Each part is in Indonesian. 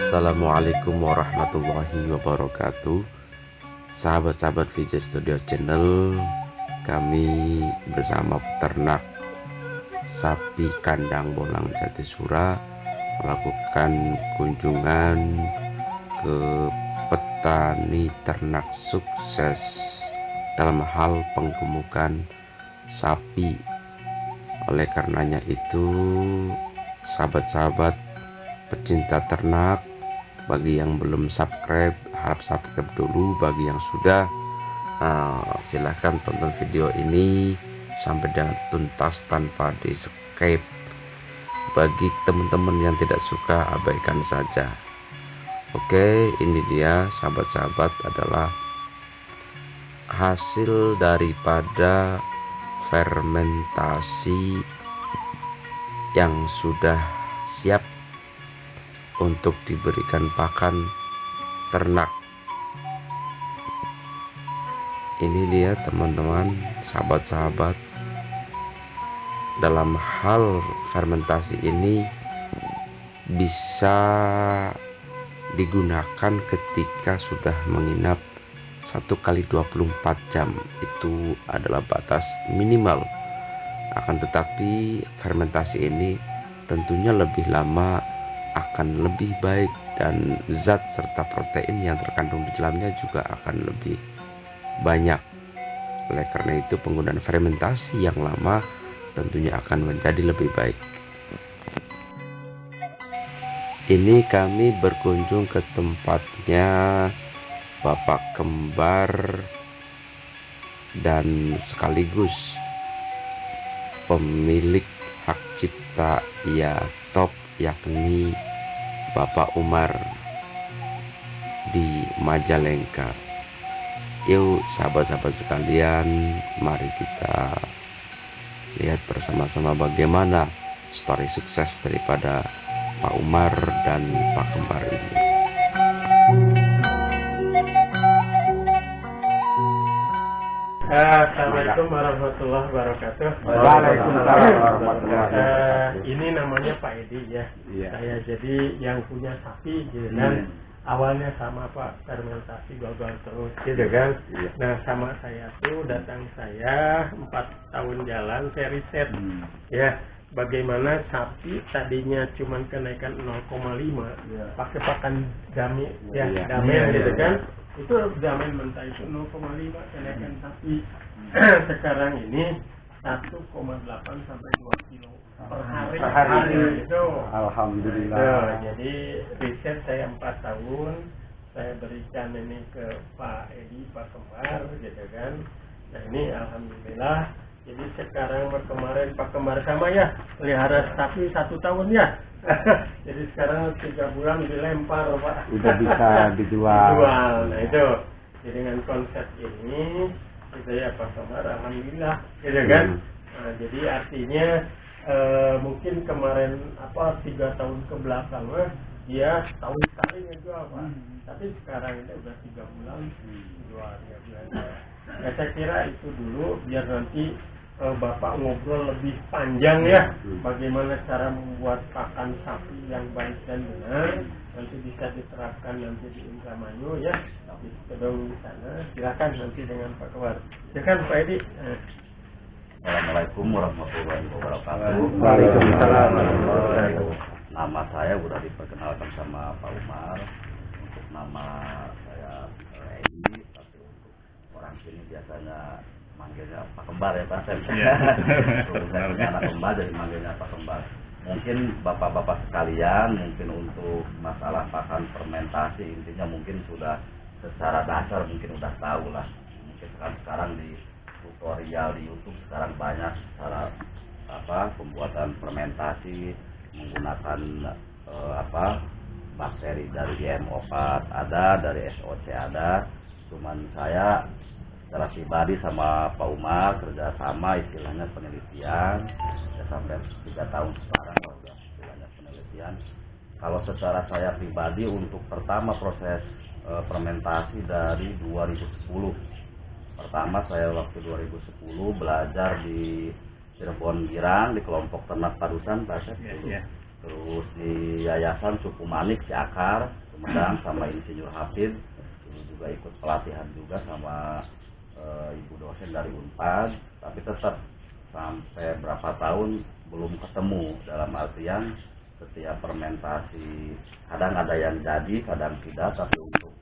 Assalamualaikum warahmatullahi wabarakatuh. Sahabat-sahabat VJ Studio Channel, kami bersama peternak sapi kandang Bolang Jatisura melakukan kunjungan ke petani ternak sukses dalam hal penggemukan sapi. Oleh karenanya itu, sahabat-sahabat pecinta ternak, bagi yang belum subscribe, harap subscribe dulu. Bagi yang sudah, silahkan tonton video ini sampai dengan tuntas tanpa di skip. Bagi teman-teman yang tidak suka, abaikan saja. Oke, ini dia sahabat-sahabat adalah hasil daripada fermentasi yang sudah siap untuk diberikan pakan ternak. Ini dia teman-teman, sahabat-sahabat, dalam hal fermentasi ini bisa digunakan ketika sudah menginap 1 kali 24 jam. Itu adalah batas minimal. Akan tetapi fermentasi ini tentunya lebih lama akan lebih baik, dan zat serta protein yang terkandung di dalamnya juga akan lebih banyak. Oleh karena itu, penggunaan fermentasi yang lama tentunya akan menjadi lebih baik. Ini kami berkunjung ke tempatnya Bapak Kembar dan sekaligus pemilik hak cipta ya top, yakni Bapak Umar di Majalengka. Yuk sahabat-sahabat sekalian, mari kita lihat bersama-sama bagaimana story sukses daripada Pak Umar dan Pak Kembar ini. Assalamualaikum warahmatullahi wabarakatuh. Waalaikumsalam warahmatullahi wabarakatuh. Ini namanya Pak Edi ya. Iya. Saya jadi yang punya sapi gitu kan. Awalnya sama Pak, fermentasi gagal terus gitu kan. Iya. Nah, sama saya tuh datang saya 4 tahun jalan, saya riset ya bagaimana sapi tadinya cuman kenaikan 0,5 pakai pakan dami ya, Iya. damen Iya, gitu iya. kan. Itu damen mentah itu 0,5 kenaikan sapi. Sekarang ini 1,8 sampai 2 kilo per hari. Per hari. Itu. Alhamdulillah. Tuh, jadi riset saya 4 tahun, saya berikan ini ke Pak Edi, Pak Kembar gitu kan. Nah ini alhamdulillah. Jadi sekarang kemarin Pak Kembar sama ya pelihara sapi 1 tahun ya. Jadi sekarang 3 bulan dilempar Pak. Udah bisa dijual. Nah itu. Jadi dengan konsep ini kita ya Pak Kembar alhamdulillah gitu kan. Nah, jadi artinya mungkin kemarin 3 tahun ke belakang dia tahun sekali ngejual Pak. Tapi sekarang ini udah 3 bulan jual ya bulan. Ya saya kira itu dulu biar nanti Bapak ngobrol lebih panjang ya bagaimana cara membuat pakan sapi yang baik dan benar, nanti bisa diterapkan nanti di Indramayu ya di Kedong di sana. Silakan nanti dengan Pak Kembar. Silakan Pak Edi. Assalamualaikum warahmatullahi wabarakatuh. Waalaikumsalam warahmatullahi wabarakatuh. Nama saya sudah diperkenalkan sama Pak Umar. Untuk nama saya Edi, tapi untuk orang sini biasanya manggilnya Pak Kembar ya Pak. Saya punya anak kembar jadi manggilnya Pak Kembar. Mungkin bapak-bapak sekalian, mungkin untuk masalah pakan fermentasi intinya mungkin sudah secara dasar mungkin sudah tahu lah. Mungkin sekarang di tutorial di YouTube sekarang banyak cara pembuatan fermentasi menggunakan bakteri dari IM4 ada, dari SOC ada. Cuman saya secara pribadi sama Pak Umar kerjasama istilahnya penelitian ya, sampai 3 tahun sekarang udah istilahnya penelitian. Kalau secara saya pribadi untuk pertama proses fermentasi dari 2010. Pertama saya waktu 2010 belajar di Cirebon Girang di kelompok ternak parusan Pak Asep dulu. Terus di Yayasan Suku Manik Ciakar, Sumedang sama Insinyur Hafid, ini juga ikut pelatihan juga sama ibu dosen dari Unpad, tapi tetap sampai berapa tahun belum ketemu, dalam artian setiap fermentasi kadang ada yang jadi, kadang tidak, tapi untuk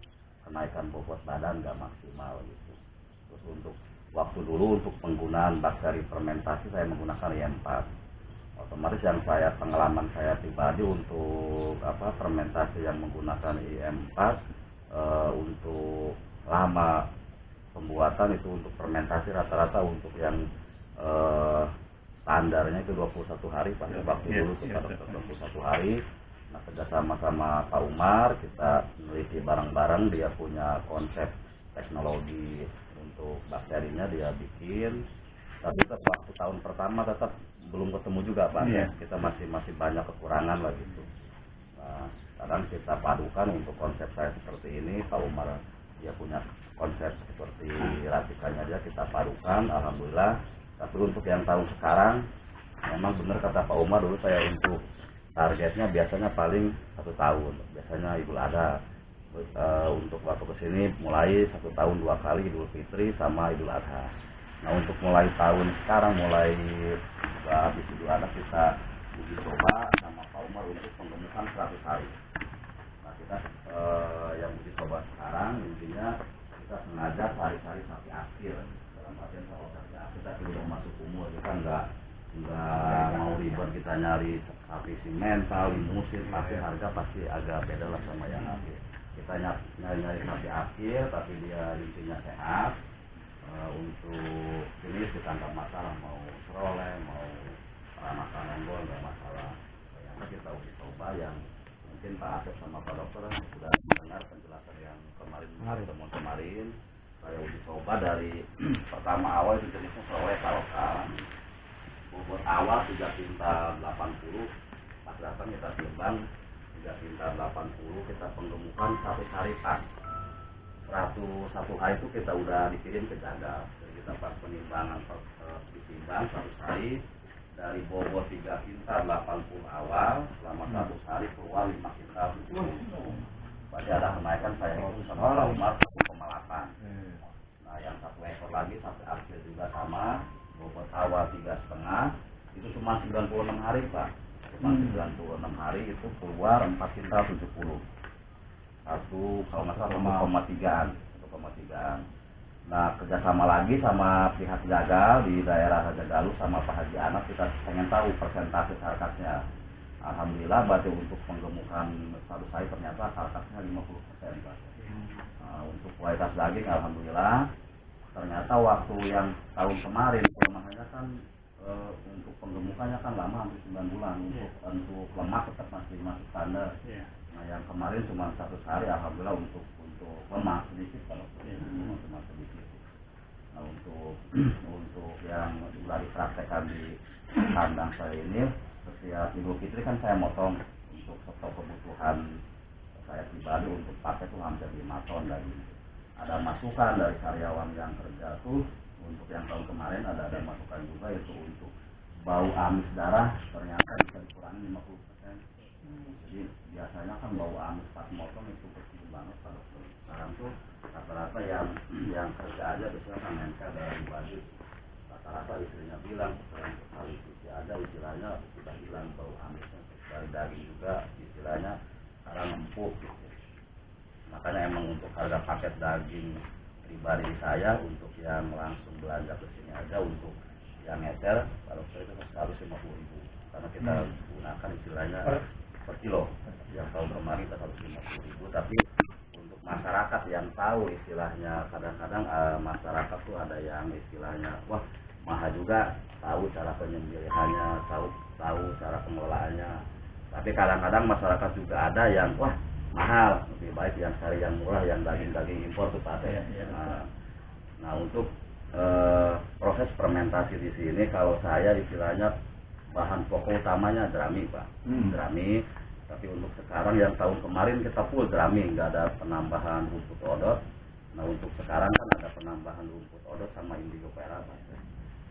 kenaikan bobot badan nggak maksimal gitu. Terus untuk waktu dulu untuk penggunaan bakteri fermentasi saya menggunakan IM4. Otomatis yang pengalaman saya pribadi untuk fermentasi yang menggunakan IM4 untuk lama pembuatan itu untuk fermentasi rata-rata untuk yang standarnya itu 21 hari Pak. Waktu dulu kita 21 hari. Nah, kerjasama sama Pak Umar kita meneliti bareng-bareng, dia punya konsep teknologi untuk bakterinya dia bikin, tapi tetap waktu tahun pertama tetap belum ketemu juga Pak. Kita masih banyak kekurangan lah gitu. Nah, sekarang kita padukan untuk konsep saya seperti ini, Pak Umar dia punya konsep seperti racikannya dia, kita padukan, alhamdulillah. Tapi untuk yang tahun sekarang memang benar kata Pak Umar dulu, saya untuk targetnya biasanya paling 1 tahun, biasanya Idul Adha. Untuk waktu kesini mulai 1 tahun 2 kali, Idul Fitri sama Idul Adha. Nah, untuk mulai tahun sekarang, mulai habis Idul Adha kita uji coba sama Pak Umar untuk penggemukan 100 hari. Nah, kita yang uji coba sekarang intinya kita sengaja hari-hari sampai akhir, dalam artian kalau sampai akhir tapi udah masuk umur, kita nggak mau ribet kita nyari sapi simental, limusin, pasti harga pasti agak beda lah sama yang akhir. Kita nyari sapi akhir tapi dia intinya sehat. Untuk jenis kita nggak masalah, mau seroleh, mau peranakan ongol nggak masalah. Yang kita uji coba yang mungkin Pak Asep sama Pak Dokter sudah mendengar penjelasan yang pertemuan kemarin. Saya uji coba dari pertama awal itu jenisnya seroleh lokal. Bobot awal 3 kintal 80, pas datang kita timbang 3 kintal 80, kita penggemukan 1 hari pas. 1 hari itu kita udah dikirim ke Jagal. Jadi kita pas penimbangan ditimbang 1 hari dari bobot 3 kintal 80 awal, selama 1 hari keluar 5 kintal 70. Berarti ada kenaikan saya itu sama Pak Umar 1,8. Nah, yang 1 ekor lagi sampai akhir juga sama. Bobot awal 3,5 itu cuma 96 hari Pak. Cuma 96 hari itu keluar 4 kintal 70. Kalau nggak salah 1,3an. Nah, kerjasama lagi sama pihak Jagal di daerah Raja Galuh sama Pak Haji Anas, kita pengen tahu persentase sarkasnya. Alhamdulillah berarti untuk penggemukan 1 hari ternyata sarkasnya 50% Pak. Nah, untuk kualitas daging alhamdulillah. Ternyata waktu yang tahun kemarin kelemahannya kan untuk penggemukannya kan lama, hampir 9 bulan. Untuk lemak tetap masih standar. Nah, yang kemarin cuma 1 hari alhamdulillah untuk lemak sedikit kalau cuma sedikit. Nah, untuk yang sudah dipraktekkan di kandang saya ini, setiap Idul Fitri kan saya motong untuk stok kebutuhan saya pribadi untuk pakai itu hampir 5 ton daging. Ada masukan dari karyawan yang kerja tuh untuk yang tahun kemarin ada masukan juga, itu untuk bau amis darah ternyata bisa dikurangi 50%. Jadi biasanya kan bau amis pas motong itu kecil banget pada sekarang tuh rata-rata yang kerja aja biasanya kan nempel dari baju. Rata-rata istrinya bilang sekali cuci aja istilahnya sudah hilang bau amisnya. Dari daging juga istilahnya sekarang empuk gitu. Makanya emang untuk harga paket daging pribadi saya untuk yang langsung belanja ke sini aja, untuk yang ngecer kalau saya itu 150.000 karena kita gunakan istilahnya per kilo. Yang tahun kemarin kita 150.000, tapi untuk masyarakat yang tahu istilahnya, kadang-kadang masyarakat tuh ada yang istilahnya wah mahal juga, tahu cara penyembelihannya, tahu cara pengelolaannya. Tapi kadang-kadang masyarakat juga ada yang wah mahal, lebih baik yang cari yang murah, yang daging impor tuh Pak. Nah, untuk proses fermentasi di sini kalau saya istilahnya bahan pokok utamanya jerami Pak. Jerami, tapi untuk sekarang yang tahun kemarin kita full jerami, nggak ada penambahan rumput odot. Nah, untuk sekarang kan ada penambahan rumput odot sama indigo perak Pak.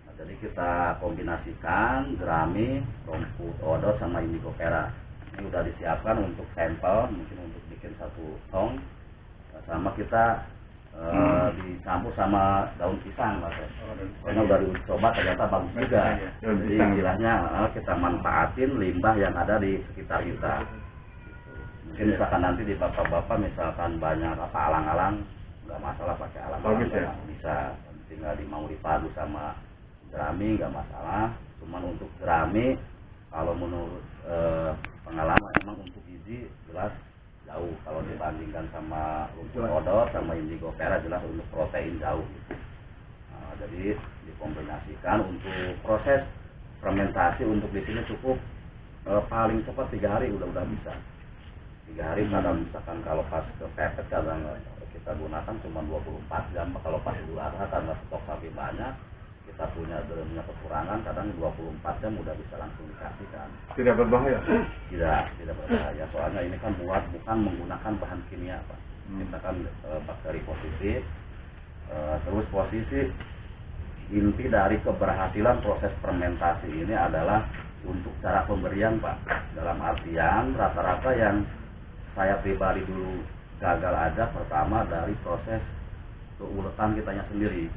Nah, Jadi kita kombinasikan jerami, rumput odot sama indigo pera. Ini udah disiapkan untuk sampel, mungkin untuk bikin 1 tong. Sama kita dicampur sama daun pisang, Pak. Karena udah dicoba ternyata bagus juga. Jadi istilahnya kita manfaatin limbah yang ada di sekitar kita. Mungkin misalkan nanti di bapak-bapak misalkan banyak alang-alang, nggak masalah pakai alang-alang, bisa tinggal mau dipadu sama jerami nggak masalah. Cuman untuk jerami kalau menurut pengalaman emang untuk gizi jelas jauh kalau dibandingkan sama rumput odot sama indigo pera, jelas untuk protein jauh gitu. Nah, jadi dikombinasikan untuk proses fermentasi untuk di sini cukup paling cepat 3 hari udah bisa. 3 hari kadang misalkan kalau pas kepepet kadang kita gunakan cuma 24 jam. Kalau pas Idul Adha karena stok sapi banyak, kita punya kekurangan, kadang 24 jam udah bisa langsung dikasihkan. Tidak berbahaya? Tidak berbahaya. Soalnya ini kan bukan menggunakan bahan kimia, Pak. Kita kan bakteri positif. Terus posisi inti dari keberhasilan proses fermentasi ini adalah untuk cara pemberian, Pak. Dalam artian rata-rata yang saya pribadi dulu gagal aja pertama dari proses keuletan kitanya sendiri.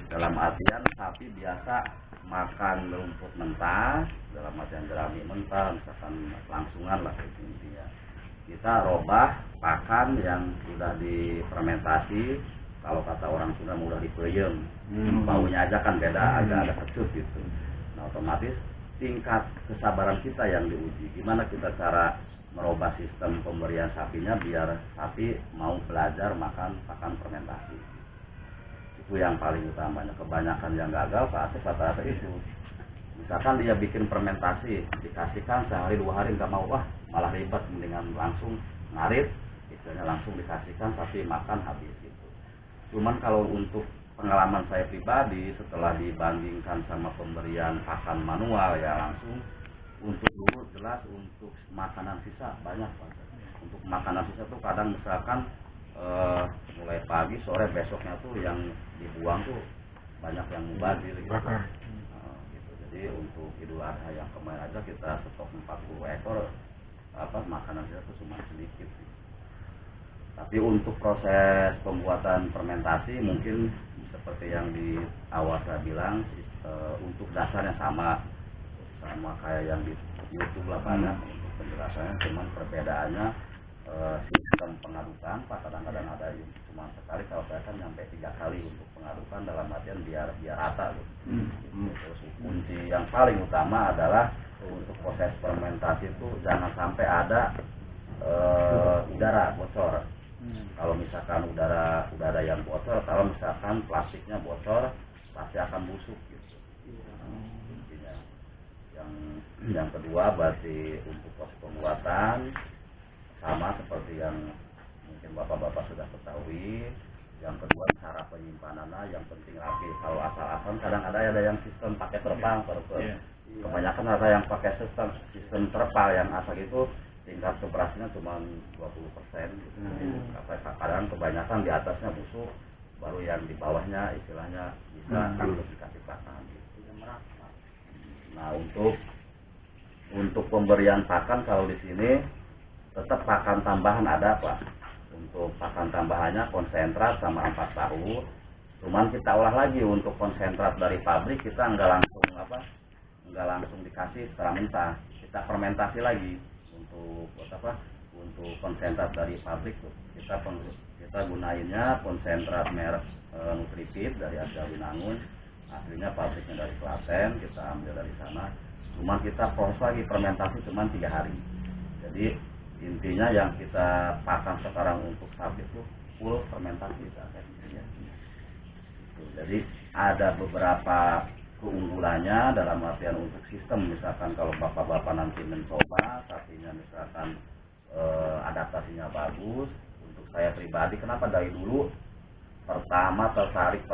Dalam artian sapi biasa makan rumput mentah, dalam artian jerami mentah, misalkan langsungan lah intinya. Kita robah pakan yang sudah difermentasi, kalau kata orang Sunda mudah dipeyem. Baunya aja kan beda, agak kecut gitu. Nah otomatis tingkat kesabaran kita yang diuji. Gimana kita cara merubah sistem pemberian sapinya biar sapi mau belajar makan pakan fermentasi. Itu yang paling utamanya. Kebanyakan yang gagal pasti rata-rata itu. Misalkan dia bikin fermentasi, dikasihkan sehari 2 hari nggak mau, wah malah ribet, mendingan langsung ngarit, istilahnya langsung dikasihkan tapi makan habis gitu. Cuman kalau untuk pengalaman saya pribadi setelah dibandingkan sama pemberian pakan manual ya langsung, untuk dulu jelas untuk makanan sisa banyak, Pak. Untuk makanan sisa tuh kadang misalkan mulai pagi sore besoknya tuh yang dibuang tuh banyak yang mubazir gitu. Gitu. Jadi untuk Idul Adha yang kemarin aja kita stok 40 ekor makanan sisa tuh cuma sedikit gitu. Tapi untuk proses pembuatan fermentasi mungkin seperti yang di awal saya bilang, untuk dasarnya sama kayak yang di YouTube lah banyak untuk penjelasannya, cuman perbedaannya sistem pengadukan, Pak. Kadang-kadang ada yang cuma sekali, kalau saya kan sampai 3 kali untuk pengadukan, dalam artian biar rata gitu. Terus kunci yang paling utama adalah untuk proses fermentasi itu jangan sampai ada udara bocor. Kalau misalkan udara yang bocor, kalau misalkan plastiknya bocor pasti akan busuk gitu. Intinya. Yang kedua berarti untuk proses pembuatan sama seperti yang mungkin bapak-bapak sudah ketahui. Yang kedua cara penyimpanannya yang penting rapi. Kalau asal-asalan kadang ada yang sistem pakai terpal, kebanyakan ada yang pakai sistem terpal yang asal itu tingkat keberhasilannya cuma 20% gitu. Kadang kebanyakan di atasnya busuk, baru yang di bawahnya istilahnya bisa untuk dikasih pakan gitu. Nah untuk pemberian pakan kalau di sini tetap pakan tambahan ada, Pak. Untuk pakan tambahannya konsentrat sama 4 tahu. Cuman kita olah lagi untuk konsentrat dari pabrik kita nggak langsung dikasih secara mentah. Kita fermentasi lagi untuk konsentrat dari pabrik tuh. Kita gunainnya konsentrat merek Nutrifit dari asal Binangun. Aslinya pabriknya dari Klaten, kita ambil dari sana. Cuma kita proses lagi fermentasi cuma 3 hari. Jadi intinya yang kita pakan sekarang untuk sapi itu full fermentasi intinya. Jadi ada beberapa keunggulannya dalam artian untuk sistem. Misalkan kalau bapak-bapak nanti mencoba sapinya misalkan adaptasinya bagus. Untuk saya pribadi kenapa dari dulu pertama tertarik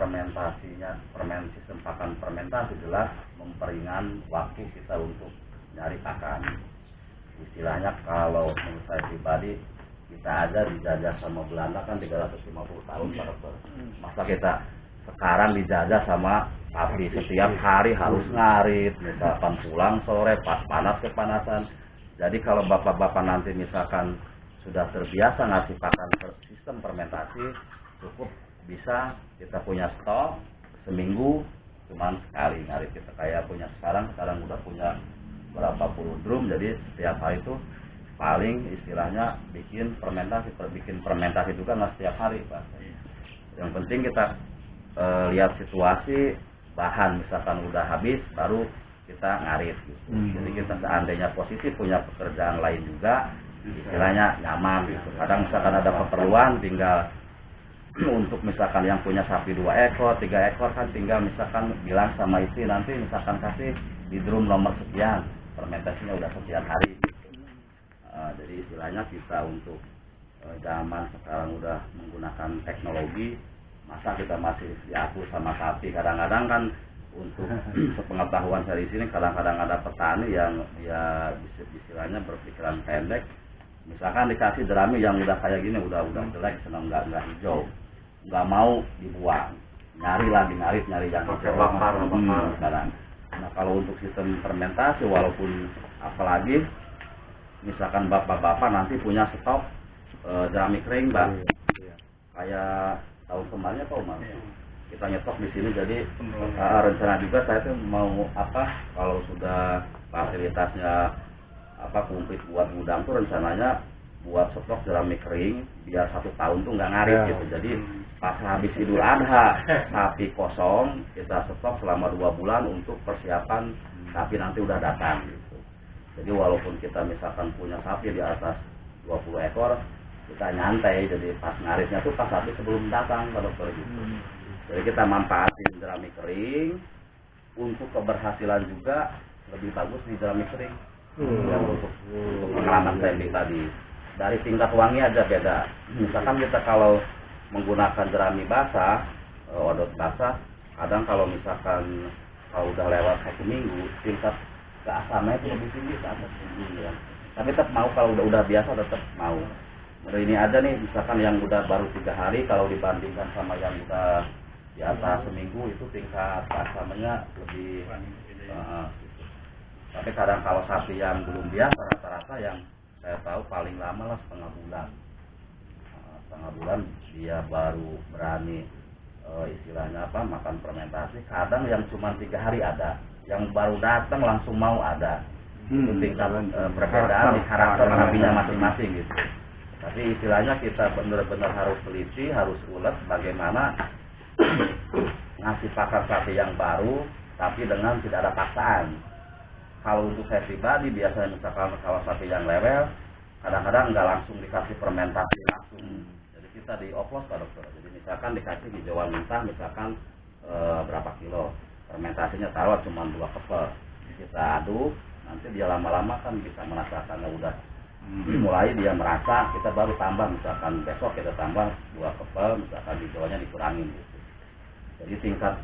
sistem pakan fermentasi jelas memperingan waktu kita untuk nyari pakan. Istilahnya kalau menurut saya pribadi kita aja dijajah sama Belanda kan 350 tahun Pak. Masa kita sekarang dijajah sama sapi setiap hari harus ngarit, misalkan pulang sore pas panas kepanasan. Jadi kalau bapak-bapak nanti misalkan sudah terbiasa ngasih pakan sistem fermentasi, cukup bisa kita punya stok seminggu cuman sekali ngarit. Kita kayak punya sekarang udah punya berapa puluh drum, jadi setiap hari itu paling istilahnya bikin fermentasi juga nggak setiap hari Pak. Yang penting kita lihat situasi, bahan misalkan udah habis baru kita ngarit gitu. Jadi kita seandainya posisi punya pekerjaan lain juga istilahnya nyaman gitu. Kadang misalkan ada keperluan tinggal untuk misalkan yang punya sapi 2 ekor, 3 ekor kan tinggal misalkan bilang sama istri nanti misalkan kasih di drum nomor sekian, fermentasinya udah sekian hari gitu. Jadi istilahnya kita untuk zaman sekarang udah menggunakan teknologi, masa kita masih diatur sama sapi. Kadang-kadang kan untuk sepengetahuan saya di sini kadang-kadang ada petani yang ya istilahnya berpikiran pendek, misalkan dikasih jerami yang udah kayak gini udah jelek, senang nggak hijau, nggak mau dibuang, nyari yang hijau sekarang. Nah kalau untuk sistem fermentasi, walaupun apalagi misalkan bapak-bapak nanti punya stok jerami kering Mbak, kayak tahun kemarin Pak Umar kita nyetok di sini. Jadi rencana juga saya tuh mau kalau sudah fasilitasnya kumplit buat gudang tuh rencananya buat stok jerami kering biar 1 tahun tuh nggak ngarit gitu. Jadi pas habis Idul Adha sapi kosong kita stok selama 2 bulan untuk persiapan sapi nanti udah datang gitu. Jadi walaupun kita misalkan punya sapi di atas 20 ekor kita nyantai, jadi pas ngaritnya tuh pas sapi sebelum datang kalau gitu. Jadi kita manfaatin jerami kering untuk keberhasilan juga lebih bagus di jerami kering. Untuk pengalaman saya tadi dari tingkat wangi aja beda. Misalkan kita kalau menggunakan jerami basah, odot basah, kadang kalau misalkan kalau udah lewat 1 minggu tingkat keasamannya itu lebih tinggi ke atas ya. Tapi tetap mau kalau udah biasa tetap mau. Ini ada nih misalkan yang udah baru 3 hari kalau dibandingkan sama yang udah di atas seminggu itu tingkat keasamannya lebih gitu. Tapi kadang kalau sapi yang belum biasa rata-rata yang saya tahu paling lama lah setengah bulan dia baru berani istilahnya makan fermentasi. Kadang yang cuma 3 hari ada, yang baru datang langsung mau ada. Itu tingkat perbedaan di karakter sapinya masing-masing gitu. Tapi istilahnya kita benar-benar harus teliti, harus ulet bagaimana ngasih pakan sapi yang baru tapi dengan tidak ada paksaan. Kalau untuk saya pribadi biasanya misalkan kalau sapi yang lewel kadang-kadang nggak langsung dikasih fermentasi langsung. Jadi kita dioplos Pak Dokter. Jadi misalkan dikasih hijauan mentah misalkan berapa kilo, fermentasinya taruh cuma 2 kepel. Kita aduk, nanti dia lama-lama kan bisa merasakannya udah mulai dia merasa, kita baru tambah misalkan besok kita tambah 2 kepel, misalkan hijauannya dikurangin gitu. Jadi tingkat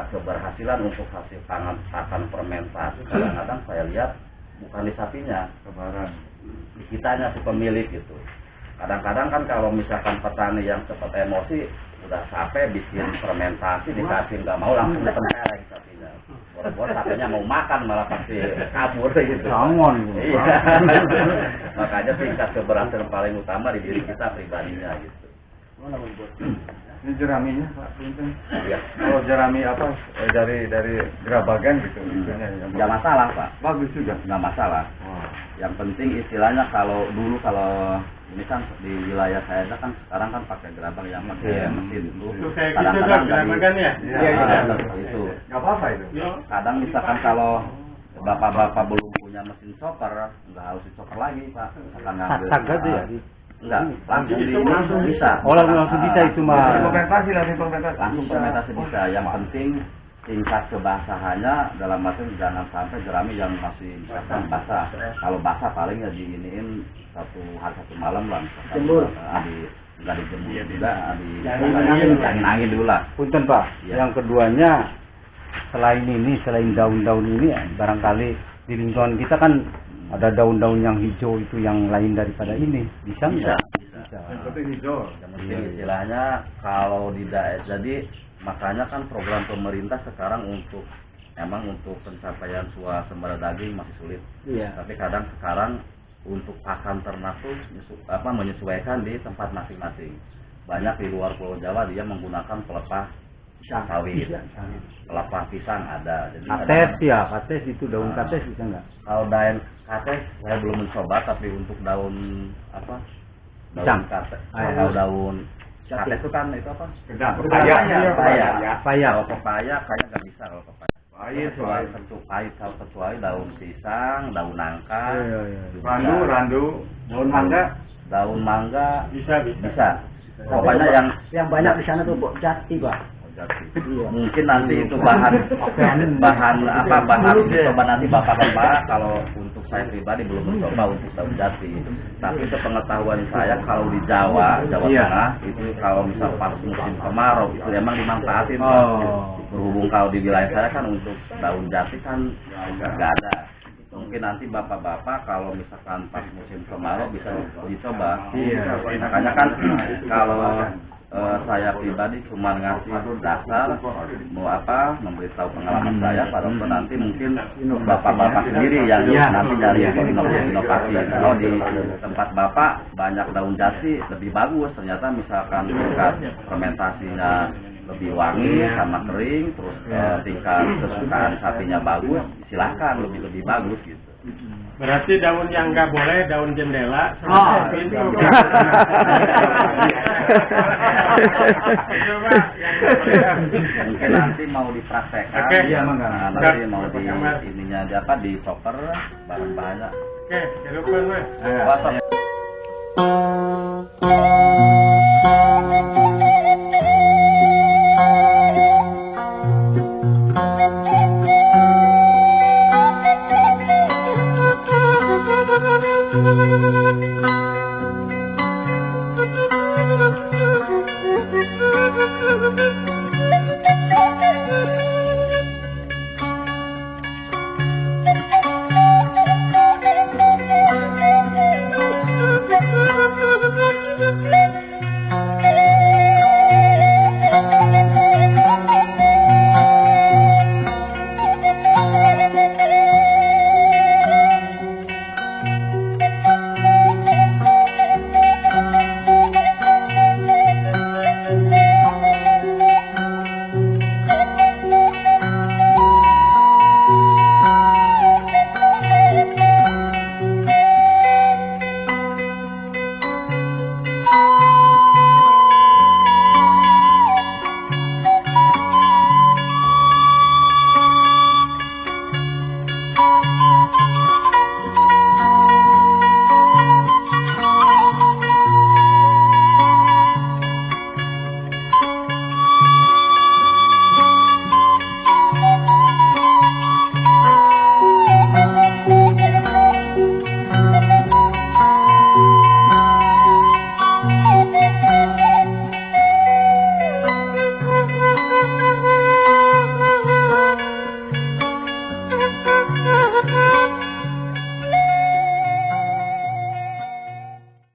keberhasilan untuk hasil pakan fermentasi kadang-kadang saya lihat bukan di sapinya, di kitanya si pemilik gitu. Kadang-kadang kan kalau misalkan petani yang cepat emosi udah capek bikin fermentasi dikasih nggak mau langsung ditempeleng sapinya. Boro-boro sapinya mau makan malah pasti kabur gitu. Iya. Makanya tingkat keberhasilan paling utama di diri kita pribadinya gitu. Ini jeraminya Pak Pinten. Ya. Kalau jerami dari gerabagan gitu Nggak masalah Pak. Bagus juga. Nggak masalah. Yang penting istilahnya kalau ini kan di wilayah saya kan sekarang kan pakai gerabang yang pakai mesin itu. Kayak gitu gerabagan ya? Iya. Itu. Nggak apa-apa itu. Kadang misalkan kalau bapak-bapak belum punya mesin chopper, nggak harus di-chopper lagi Pak. Misalkan ngambil. Enggak, langsung bisa. Langsung bisa itu mah. Langsung fermentasi bisa. Yang penting tingkat kebasahannya dalam arti jangan sampai jerami yang masih misalkan basah. Kalau basah paling ya diiniin 1 hari 1 malam lah. Jemur. Enggak dijemur juga, dicangin angin dulu lah. Punten Pak. Ya. Yang keduanya selain daun-daun ini barangkali di lingkungan kita kan ada daun-daun yang hijau itu yang lain daripada ini. Bisa nggak? Bisa. Yang penting hijau. Yang penting istilahnya kalau di daerah jadi Makanya kan program pemerintah sekarang untuk pencapaian swasembada daging masih sulit. Iya. Tapi kadang sekarang untuk pakan ternak tuh menyesuaikan di tempat masing-masing. Banyak di luar Pulau Jawa dia menggunakan pelepah sawit, pelepah pisang ada. Jadi Kates ya, kates itu daun kates bisa nggak? kalau daun kates saya belum mencoba, tapi untuk daun Pisang. kates, Ah, kalau iya. daun kates itu kan itu apa? Pepaya. Kalau pepaya kayaknya nggak bisa kalau pepaya. Kecuali daun pisang, daun nangka, Randu. daun mangga Bisa. Pokoknya yang banyak di sana tuh jati, Pak. mungkin nanti itu bahan coba nanti bapak-bapak. Kalau untuk saya pribadi belum mencoba untuk daun jati, tapi sepengetahuan saya kalau di Jawa Tengah itu kalau misal pas musim kemarau itu emang dimanfaatin. Berhubung kalau di wilayah saya kan untuk daun jati kan nggak ada. Mungkin nanti bapak-bapak kalau misalkan pas musim kemarau bisa dicoba. Makanya kan kalau saya pribadi cuma ngasih dasar memberitahu pengalaman saya, pada waktu nanti mungkin bapak-bapak sendiri yang nanti dari inovasi. Kalau di tempat bapak banyak daun jati lebih bagus, ternyata misalkan tingkat fermentasinya lebih wangi sama kering, terus tingkat kesukaan sapinya bagus, silahkan lebih bagus gitu. Berarti daun yang nggak boleh daun jendela. Pintu. Coba Mungkin nanti mau dipraktekkan. Oke. Iya, Mangga. Nanti mau di ininya di chopper bahan-bahannya. Oke, jangan lupa mas. WhatsApp.